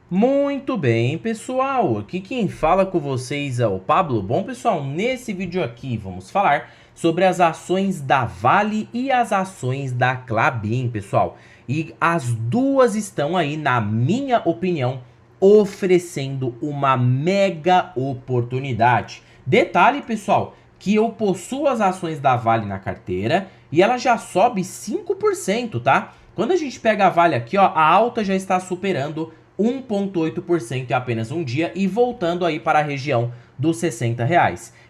Muito bem, pessoal, aqui quem fala com vocês é o Pablo. Bom, pessoal, nesse vídeo aqui vamos falar sobre as ações da Vale e as ações da Klabin, pessoal. E as duas estão aí, na minha opinião, oferecendo uma mega oportunidade. Detalhe, pessoal, que eu possuo as ações da Vale na carteira e ela já sobe 5%, tá? Quando a gente pega a Vale aqui, ó, a alta já está superando 1,8% em apenas um dia e voltando aí para a região dos R$ 60.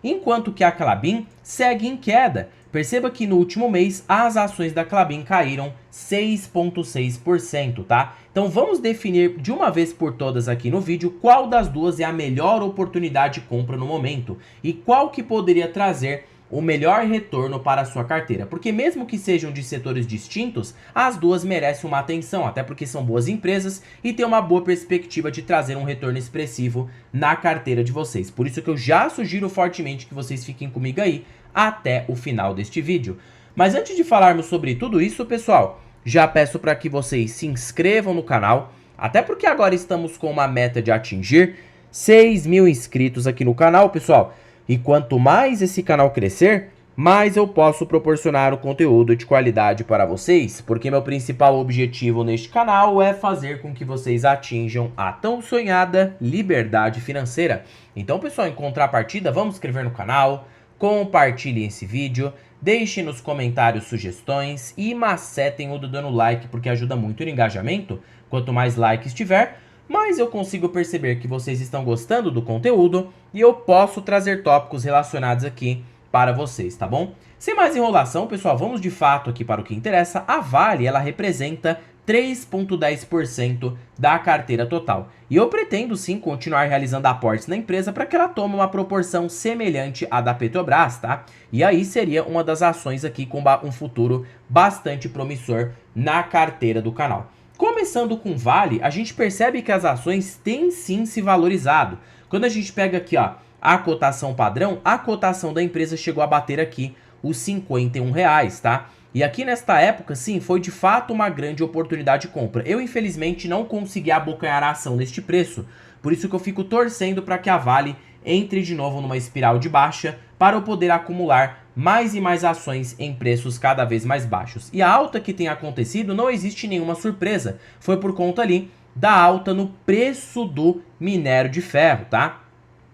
Enquanto que a Klabin segue em queda. Perceba que no último mês as ações da Klabin caíram 6,6%, tá? Então vamos definir de uma vez por todas aqui no vídeo qual das duas é a melhor oportunidade de compra no momento e qual que poderia trazer o melhor retorno para a sua carteira, porque mesmo que sejam de setores distintos, as duas merecem uma atenção, até porque são boas empresas e tem uma boa perspectiva de trazer um retorno expressivo na carteira de vocês. Por isso que eu já sugiro fortemente que vocês fiquem comigo aí até o final deste vídeo. Mas antes de falarmos sobre tudo isso, pessoal, já peço para que vocês se inscrevam no canal, até porque agora estamos com uma meta de atingir 6.000 inscritos aqui no canal, pessoal. E quanto mais esse canal crescer, mais eu posso proporcionar o conteúdo de qualidade para vocês, porque meu principal objetivo neste canal é fazer com que vocês atinjam a tão sonhada liberdade financeira. Então, pessoal, em contrapartida, vamos se inscrever no canal, compartilhem esse vídeo, deixem nos comentários sugestões e macetem o do dando like, porque ajuda muito no engajamento. Quanto mais likes tiver, mas eu consigo perceber que vocês estão gostando do conteúdo e eu posso trazer tópicos relacionados aqui para vocês, tá bom? Sem mais enrolação, pessoal, vamos de fato aqui para o que interessa. A Vale, ela representa 3,10% da carteira total. E eu pretendo sim continuar realizando aportes na empresa para que ela tome uma proporção semelhante à da Petrobras, tá? E aí seria uma das ações aqui com um futuro bastante promissor na carteira do canal. Começando com Vale, a gente percebe que as ações têm sim se valorizado. Quando a gente pega aqui, ó, a cotação padrão, a cotação da empresa chegou a bater aqui os R$ 51, tá? E aqui nesta época, sim, foi de fato uma grande oportunidade de compra. Eu, infelizmente, não consegui abocanhar a ação neste preço, por isso que eu fico torcendo para que a Vale entre de novo numa espiral de baixa para eu poder acumular mais e mais ações em preços cada vez mais baixos. E a alta que tem acontecido não existe nenhuma surpresa, foi por conta ali da alta no preço do minério de ferro, tá?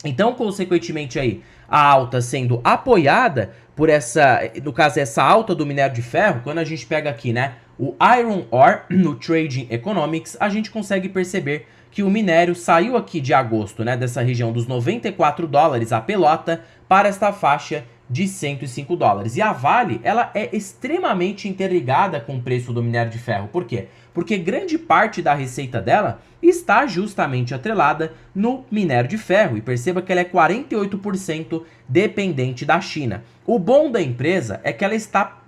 Então, consequentemente aí, a alta sendo apoiada por essa, no caso, essa alta do minério de ferro, quando a gente pega aqui, né, o Iron Ore no Trading Economics, a gente consegue perceber que o minério saiu aqui de agosto, né, dessa região dos $94 a pelota para esta faixa de $105. E a Vale, ela é extremamente interligada com o preço do minério de ferro. Por quê? Porque grande parte da receita dela está justamente atrelada no minério de ferro. E perceba que ela é 48% dependente da China. O bom da empresa é que ela está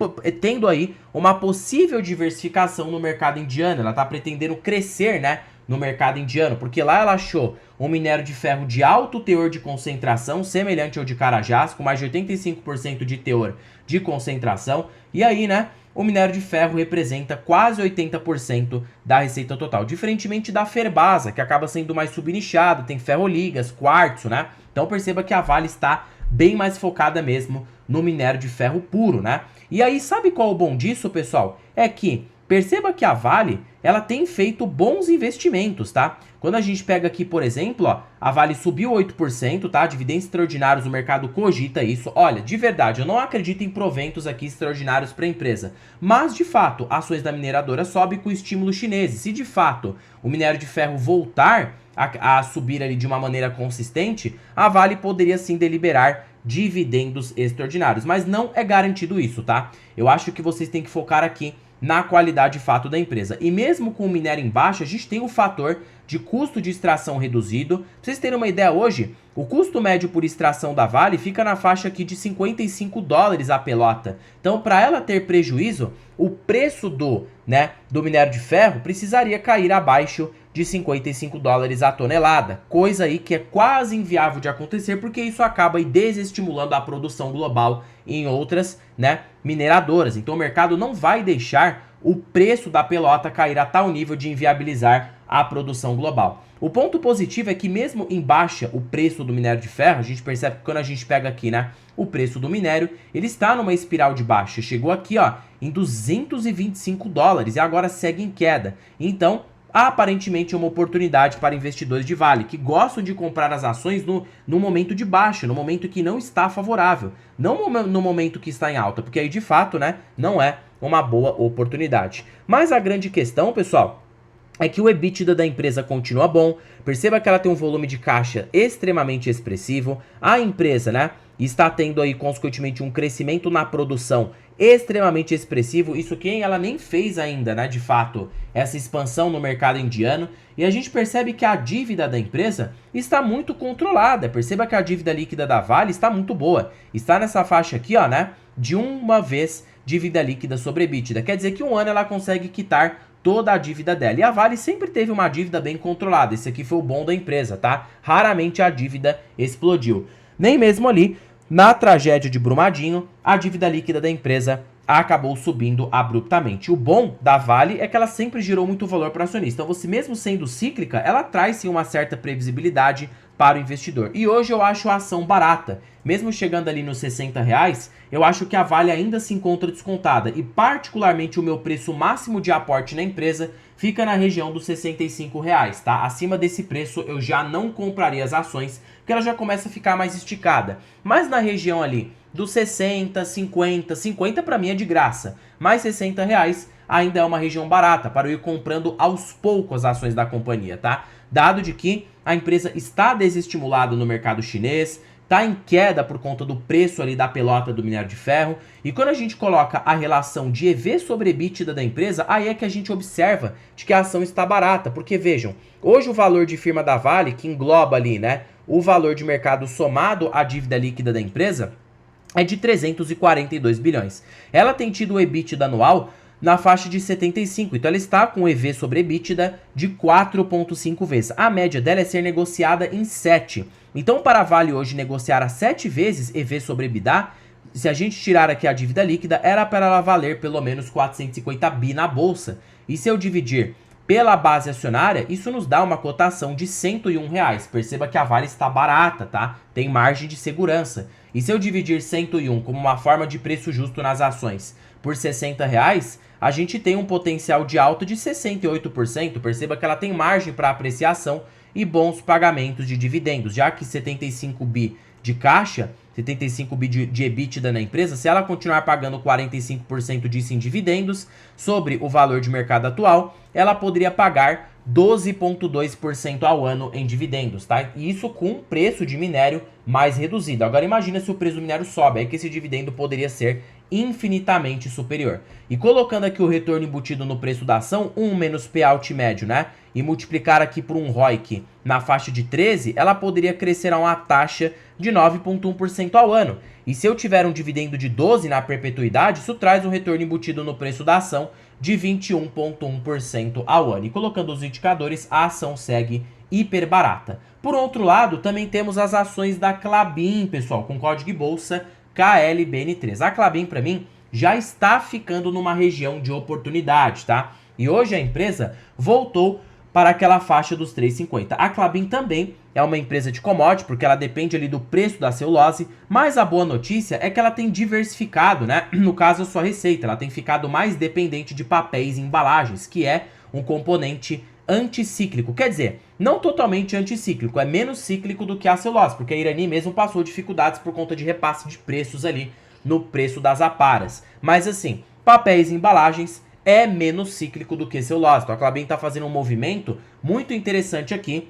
tendo aí uma possível diversificação no mercado indiano. Ela está pretendendo crescer, né, no mercado indiano, porque lá ela achou um minério de ferro de alto teor de concentração, semelhante ao de Carajás, com mais de 85% de teor de concentração. E aí, né, o minério de ferro representa quase 80% da receita total, diferentemente da Ferbasa, que acaba sendo mais subnichada, tem ferroligas, quartzo, né? Então perceba que a Vale está bem mais focada mesmo no minério de ferro puro, né? E aí, sabe qual é o bom disso, pessoal? É que perceba que a Vale, ela tem feito bons investimentos, tá? Quando a gente pega aqui, por exemplo, ó, a Vale subiu 8%, tá? Dividendos extraordinários, o mercado cogita isso. Olha, de verdade, eu não acredito em proventos aqui extraordinários para a empresa. Mas, de fato, ações da mineradora sobem com estímulo chinês. Se, de fato, o minério de ferro voltar a subir ali de uma maneira consistente, a Vale poderia sim deliberar dividendos extraordinários. Mas não é garantido isso, tá? Eu acho que vocês têm que focar aqui na qualidade de fato da empresa. E mesmo com o minério em baixa, a gente tem o fator de custo de extração reduzido. Pra vocês terem uma ideia, hoje, o custo médio por extração da Vale fica na faixa aqui de $55 a pelota. Então, para ela ter prejuízo, o preço do minério de ferro precisaria cair abaixo de $55 a tonelada, coisa aí que é quase inviável de acontecer, porque isso acaba aí desestimulando a produção global em outras, mineradoras. Então o mercado não vai deixar o preço da pelota cair a tal nível de inviabilizar a produção global. O ponto positivo é que mesmo em baixa o preço do minério de ferro, a gente percebe que quando a gente pega aqui, né, o preço do minério, ele está numa espiral de baixa. Chegou aqui, ó, em 225 dólares e agora segue em queda. Então, aparentemente é uma oportunidade para investidores de Vale, que gostam de comprar as ações no momento de baixa, no momento que não está favorável, não no momento que está em alta, porque aí de fato, né, não é uma boa oportunidade. Mas a grande questão, pessoal, é que o EBITDA da empresa continua bom. Perceba que ela tem um volume de caixa extremamente expressivo. A empresa, né, está tendo aí consequentemente um crescimento na produção extremamente expressivo. Isso que ela nem fez ainda, né, de fato, essa expansão no mercado indiano. E a gente percebe que a dívida da empresa está muito controlada. Perceba que a dívida líquida da Vale está muito boa. Está nessa faixa aqui, ó, né, de uma vez dívida líquida sobre EBITDA. Quer dizer que um ano ela consegue quitar toda a dívida dela. E a Vale sempre teve uma dívida bem controlada. Esse aqui foi o bom da empresa, tá? Raramente a dívida explodiu. Nem mesmo ali, na tragédia de Brumadinho, a dívida líquida da empresa acabou subindo abruptamente. O bom da Vale é que ela sempre gerou muito valor para o acionista. Então, você mesmo sendo cíclica, ela traz sim uma certa previsibilidade para o investidor. E hoje eu acho a ação barata. Mesmo chegando ali nos R$60, eu acho que a Vale ainda se encontra descontada. E particularmente o meu preço máximo de aporte na empresa fica na região dos R$65, tá? Acima desse preço eu já não compraria as ações, porque ela já começa a ficar mais esticada. Mas na região ali dos 60, 50 para mim é de graça. Mas R$60 ainda é uma região barata para eu ir comprando aos poucos as ações da companhia, tá? Dado de que a empresa está desestimulada no mercado chinês, está em queda por conta do preço ali da pelota do minério de ferro. E quando a gente coloca a relação de EV sobre EBITDA da empresa, aí é que a gente observa de que a ação está barata. Porque vejam, hoje o valor de firma da Vale, que engloba ali, né, o valor de mercado somado à dívida líquida da empresa, é de 342 bilhões. Ela tem tido o EBITDA anual na faixa de 75, então ela está com EV sobre EBITDA de 4,5 vezes. A média dela é ser negociada em 7. Então, para a Vale hoje negociar a 7 vezes EV sobre EBITDA, se a gente tirar aqui a dívida líquida, era para ela valer pelo menos 450 bi na bolsa. E se eu dividir pela base acionária, isso nos dá uma cotação de R$101. Perceba que a Vale está barata, tá? Tem margem de segurança. E se eu dividir 101 como uma forma de preço justo nas ações por R$60, a gente tem um potencial de alta de 68%. Perceba que ela tem margem para apreciação e bons pagamentos de dividendos, já que 75 bi de caixa, 75 bi de EBITDA na empresa, se ela continuar pagando 45% disso em dividendos sobre o valor de mercado atual, ela poderia pagar 12,2% ao ano em dividendos, tá? E isso com um preço de minério mais reduzido. Agora imagina se o preço do minério sobe, aí que esse dividendo poderia ser infinitamente superior. E colocando aqui o retorno embutido no preço da ação, 1 menos payout médio, né? E multiplicar aqui por um ROIC na faixa de 13, ela poderia crescer a uma taxa de 9,1% ao ano. E se eu tiver um dividendo de 12 na perpetuidade, isso traz um retorno embutido no preço da ação de 21,1% ao ano. E colocando os indicadores, a ação segue hiper barata. Por outro lado, também temos as ações da Klabin, pessoal, com código de bolsa KLBN3. A Klabin, para mim, já está ficando numa região de oportunidade, tá? E hoje a empresa voltou para aquela faixa dos 3,50. A Klabin também é uma empresa de commodity, porque ela depende ali do preço da celulose, mas a boa notícia é que ela tem diversificado, né? No caso, a sua receita, ela tem ficado mais dependente de papéis e embalagens, que é um componente anticíclico. Quer dizer, não totalmente anticíclico, é menos cíclico do que a celulose, porque a Irani mesmo passou dificuldades por conta de repasse de preços ali no preço das aparas. Mas assim, papéis e embalagens é menos cíclico do que celulose. Então a Klabin está fazendo um movimento muito interessante aqui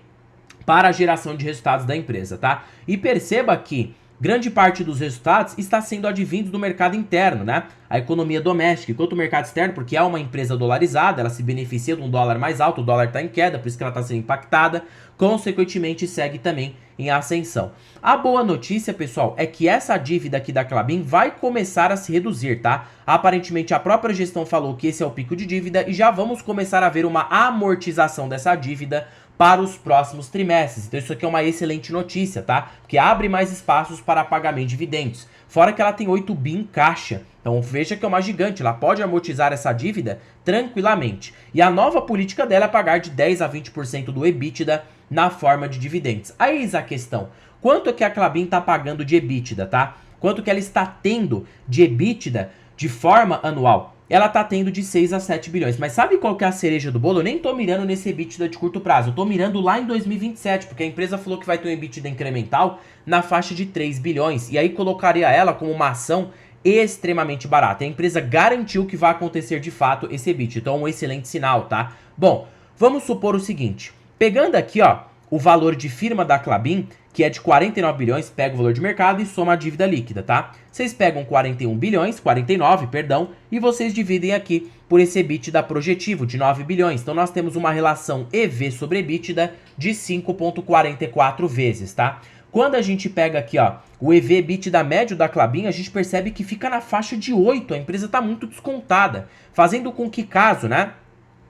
para a geração de resultados da empresa, tá? E perceba que grande parte dos resultados está sendo advindos do mercado interno, né? A economia doméstica, enquanto o mercado externo, porque é uma empresa dolarizada, ela se beneficia de um dólar mais alto, o dólar está em queda, por isso que ela está sendo impactada, consequentemente segue também em ascensão. A boa notícia, pessoal, é que essa dívida aqui da Klabin vai começar a se reduzir, tá? Aparentemente a própria gestão falou que esse é o pico de dívida e já vamos começar a ver uma amortização dessa dívida para os próximos trimestres. Então isso aqui é uma excelente notícia, tá? Porque abre mais espaços para pagamento de dividendos. Fora que ela tem 8 bi em caixa. Então veja que é uma gigante, ela pode amortizar essa dívida tranquilamente. E a nova política dela é pagar de 10 a 20% do EBITDA na forma de dividendos. Aí eis a questão, quanto é que a Klabin está pagando de EBITDA, tá? Quanto que ela está tendo de EBITDA de forma anual? Ela tá tendo de 6 a 7 bilhões. Mas sabe qual que é a cereja do bolo? Eu nem tô mirando nesse EBITDA de curto prazo. Eu tô mirando lá em 2027, porque a empresa falou que vai ter um EBITDA incremental na faixa de 3 bilhões. E aí colocaria ela como uma ação extremamente barata. A empresa garantiu que vai acontecer de fato esse EBITDA. Então é um excelente sinal, tá? Bom, vamos supor o seguinte. Pegando aqui, ó, o valor de firma da Klabin, que é de 49 bilhões, pega o valor de mercado e soma a dívida líquida, tá? Vocês pegam 41 bilhões, 49, perdão, e vocês dividem aqui por esse EBITDA projetivo de 9 bilhões. Então nós temos uma relação EV sobre EBITDA de 5,44 vezes, tá? Quando a gente pega aqui, ó, o EV EBITDA médio da Klabin, a gente percebe que fica na faixa de 8, a empresa tá muito descontada, fazendo com que caso, né,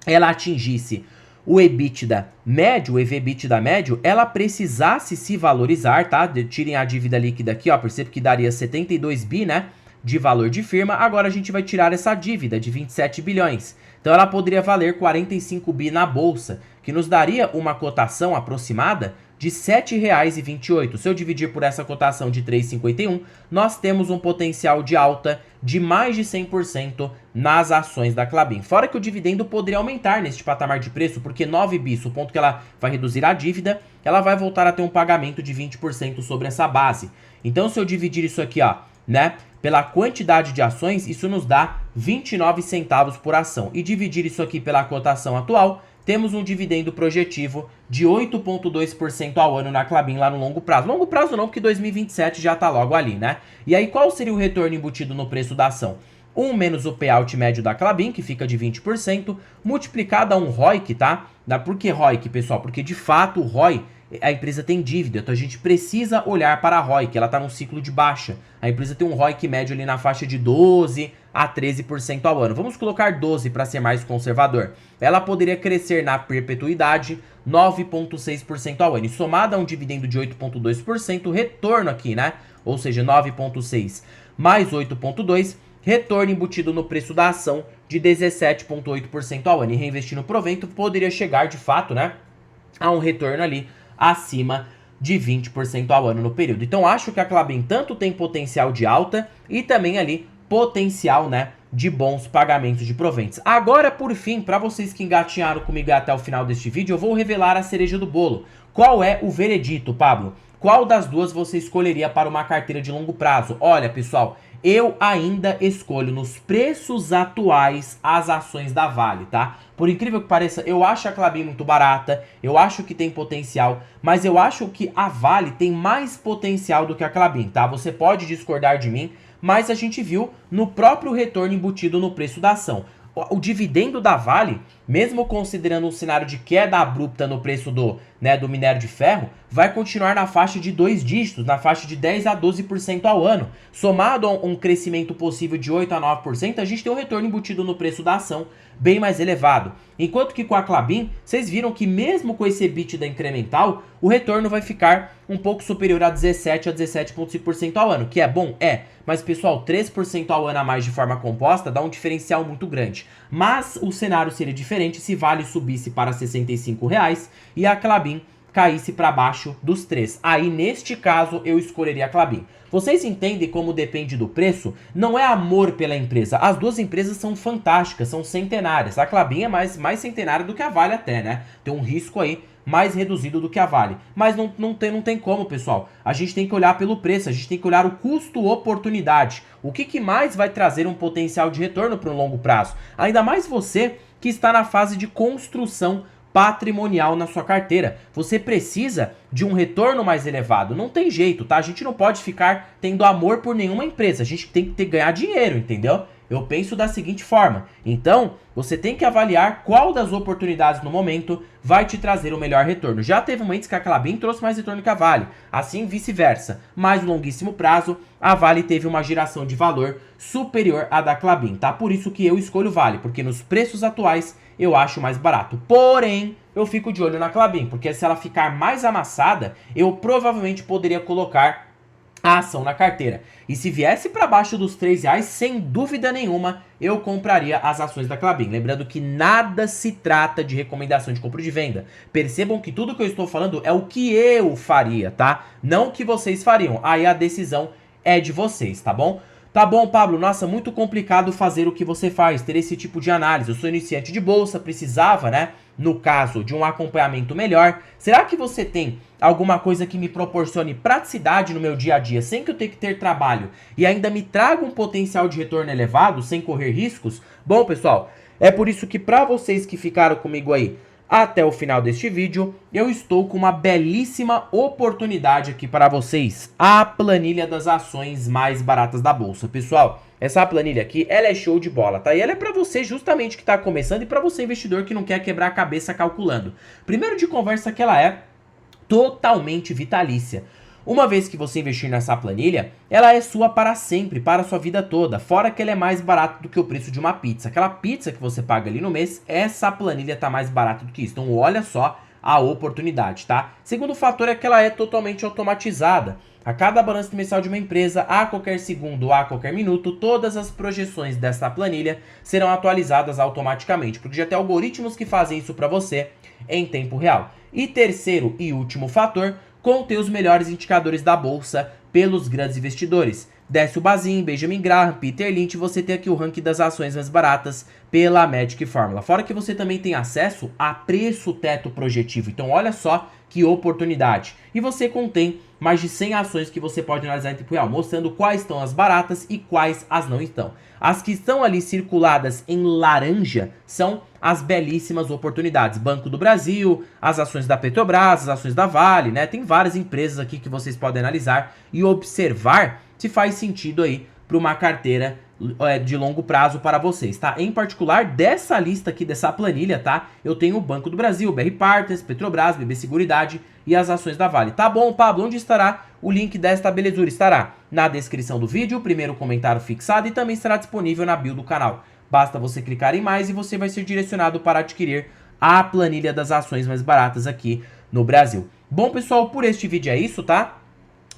ela atingisse o EBITDA médio, o EV EBITDA médio, ela precisasse se valorizar, tá? Tirem a dívida líquida aqui, ó, percebe que daria 72 bi, né, de valor de firma. Agora a gente vai tirar essa dívida de 27 bilhões. Então ela poderia valer 45 bi na bolsa, que nos daria uma cotação aproximada de R$ 7,28. Se eu dividir por essa cotação de 3,51, nós temos um potencial de alta de mais de 100% nas ações da Klabin. Fora que o dividendo poderia aumentar neste patamar de preço, porque 9 bi, supondo que ela vai reduzir a dívida, ela vai voltar a ter um pagamento de 20% sobre essa base. Então se eu dividir isso aqui, ó, né, pela quantidade de ações, isso nos dá 29 centavos por ação. E dividir isso aqui pela cotação atual, temos um dividendo projetivo de 8,2% ao ano na Klabin lá no longo prazo. Longo prazo não, porque 2027 já tá logo ali, né? E aí qual seria o retorno embutido no preço da ação? 1 menos o payout médio da Klabin, que fica de 20%, multiplicado a um ROIC, tá? Por que ROIC, pessoal? Porque de fato o ROI, a empresa tem dívida, então a gente precisa olhar para a ROIC, ela está num ciclo de baixa. A empresa tem um ROIC médio ali na faixa de 12 a 13% ao ano. Vamos colocar 12 para ser mais conservador. Ela poderia crescer na perpetuidade 9,6% ao ano. E somada a um dividendo de 8,2%, retorno aqui, né? Ou seja, 9,6 mais 8,2%, retorno embutido no preço da ação de 17,8% ao ano. E reinvestir no provento poderia chegar, de fato, né, a um retorno ali acima de 20% ao ano no período. Então acho que a Klabin tanto tem potencial de alta e também ali potencial, né, de bons pagamentos de proventos. Agora, por fim, para vocês que engatinharam comigo até o final deste vídeo, eu vou revelar a cereja do bolo. Qual é o veredito, Pablo? Qual das duas você escolheria para uma carteira de longo prazo? Olha, pessoal, eu ainda escolho nos preços atuais as ações da Vale, tá? Por incrível que pareça, eu acho a Klabin muito barata, eu acho que tem potencial, mas eu acho que a Vale tem mais potencial do que a Klabin, tá? Você pode discordar de mim, mas a gente viu no próprio retorno embutido no preço da ação. O dividendo da Vale, mesmo considerando um cenário de queda abrupta no preço do minério de ferro, vai continuar na faixa de 2 dígitos, na faixa de 10 a 12% ao ano. Somado a um crescimento possível de 8 a 9%, a gente tem um retorno embutido no preço da ação bem mais elevado. Enquanto que com a Klabin, vocês viram que mesmo com esse EBITDA incremental, o retorno vai ficar um pouco superior a 17 a 17,5% ao ano, que é bom? É. Mas, pessoal, 3% ao ano a mais de forma composta dá um diferencial muito grande. Mas o cenário seria diferente se Vale subisse para R$ 65 e a Klabin caísse para baixo dos 3. Aí, neste caso, eu escolheria a Klabin. Vocês entendem como depende do preço? Não é amor pela empresa. As duas empresas são fantásticas, são centenárias. A Klabin é mais centenária do que a Vale até, né? Tem um risco aí mais reduzido do que a Vale. Mas não tem como, pessoal. A gente tem que olhar pelo preço, a gente tem que olhar o custo-oportunidade. O que mais vai trazer um potencial de retorno para um longo prazo? Ainda mais você que está na fase de construção patrimonial na sua carteira. Você precisa de um retorno mais elevado. Não tem jeito, tá? A gente não pode ficar tendo amor por nenhuma empresa. A gente tem que ganhar dinheiro, entendeu? Eu penso da seguinte forma. Então, você tem que avaliar qual das oportunidades no momento vai te trazer o melhor retorno. Já teve momentos que a Klabin trouxe mais retorno que a Vale. Assim, vice-versa. Mas no longuíssimo prazo, a Vale teve uma geração de valor superior à da Klabin, tá? Por isso que eu escolho Vale, porque nos preços atuais eu acho mais barato. Porém, eu fico de olho na Klabin, porque se ela ficar mais amassada, eu provavelmente poderia colocar a ação na carteira. E se viesse para baixo dos R$3, sem dúvida nenhuma, eu compraria as ações da Klabin. Lembrando que nada se trata de recomendação de compra ou de venda. Percebam que tudo que eu estou falando é o que eu faria, tá? Não o que vocês fariam. Aí a decisão é de vocês, tá bom? Tá bom, Pablo, nossa, muito complicado fazer o que você faz, ter esse tipo de análise. Eu sou iniciante de bolsa, precisava, né, no caso, de um acompanhamento melhor. Será que você tem alguma coisa que me proporcione praticidade no meu dia a dia, sem que eu tenha que ter trabalho, e ainda me traga um potencial de retorno elevado, sem correr riscos? Bom, pessoal, é por isso que para vocês que ficaram comigo aí até o final deste vídeo, eu estou com uma belíssima oportunidade aqui para vocês. A planilha das ações mais baratas da bolsa. Pessoal, essa planilha aqui, ela é show de bola, tá? E ela é para você justamente que está começando e para você investidor que não quer quebrar a cabeça calculando. Primeiro de conversa que ela é totalmente vitalícia. Uma vez que você investir nessa planilha, ela é sua para sempre, para a sua vida toda. Fora que ela é mais barata do que o preço de uma pizza. Aquela pizza que você paga ali no mês, essa planilha tá mais barata do que isso. Então olha só a oportunidade, tá? Segundo fator é que ela é totalmente automatizada. A cada balanço mensal de uma empresa, a qualquer segundo, a qualquer minuto, todas as projeções dessa planilha serão atualizadas automaticamente, porque já tem algoritmos que fazem isso para você em tempo real. E terceiro e último fator, contém os melhores indicadores da bolsa pelos grandes investidores. Décio Bazin, Benjamin Graham, Peter Lynch, você tem aqui o ranking das ações mais baratas pela Magic Formula. Fora que você também tem acesso a preço teto projetivo. Então olha só que oportunidade. E você contém mais de 100 ações que você pode analisar em tempo real, mostrando quais estão as baratas e quais as não estão. As que estão ali circuladas em laranja são as belíssimas oportunidades. Banco do Brasil, as ações da Petrobras, as ações da Vale, né? Tem várias empresas aqui que vocês podem analisar e observar se faz sentido aí para uma carteira de longo prazo para vocês, tá? Em particular, dessa lista aqui, dessa planilha, tá? Eu tenho o Banco do Brasil, BR Partners, Petrobras, BB Seguridade e as ações da Vale. Tá bom, Pablo? Onde estará o link desta belezura? Estará na descrição do vídeo, primeiro comentário fixado e também estará disponível na bio do canal. Basta você clicar em mais e você vai ser direcionado para adquirir a planilha das ações mais baratas aqui no Brasil. Bom, pessoal, por este vídeo é isso, tá?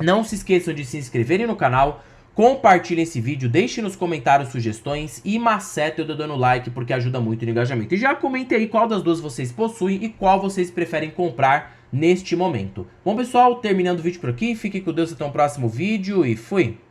Não se esqueçam de se inscreverem no canal, compartilhem esse vídeo, deixem nos comentários sugestões e macetem o dedo dando like porque ajuda muito no engajamento. E já comentem aí qual das duas vocês possuem e qual vocês preferem comprar neste momento. Bom, pessoal, terminando o vídeo por aqui, fiquem com Deus até o próximo vídeo e fui!